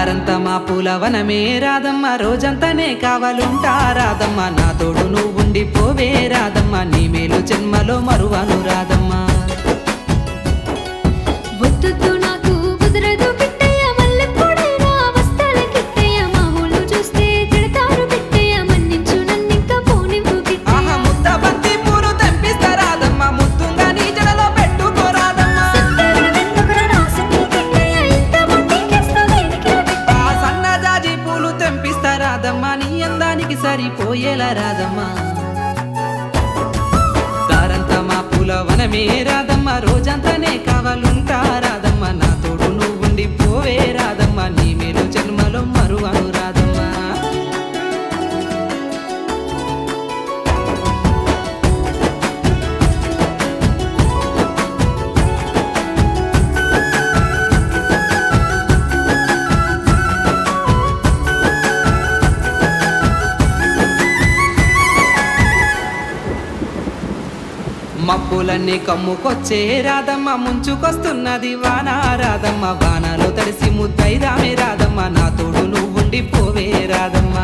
దారంతా మా పూలవనమే రాధమ్మ రోజంతానే కావాలుంటా రాధమ్మ నా తోడు నువ్వుండి పోవే రాధమ్మ నీ మేలు జన్మలో మరువను రాధమ్మ వద్దు నాకు కుదరదు కిట్టయ్య మల్లెపూడైనా వస్తాల కిట్టయ్య మామూలు చూస్తే తిడతారు కిట్టయ్య మన్నించు నన్నింకా పోనివ్వు కిట్టయ్య ఆహా ముద్ద బంతి పూలు తెంపిస్తా రాధమ్మ ముద్దుగా నీ జడలో పెట్టుకో రాధమ్మ ఆ సన్నజాజి పూలు తెంపిస్తా రాధమ్మ నీ అందానికి సరిపోయేలా రాధమ్మ దారంతా మా పూలవనమే రాధమ్మ రోజంతానే కావాలుంటా రాధమ్మ నా తోడు నువ్వుండి పోవే రాధమ్మ నీ మేలు జన్మలో మరువను రాధమ్మ మబ్బులన్నీ కమ్ముకొచ్చే రాధమ్మ ముంచుకొస్తున్నది వాన రాధమ్మ వానలో తడిసి ముద్దైదామే రాధమ్మ నా తోడు నువ్వుండి పోవే రాధమ్మ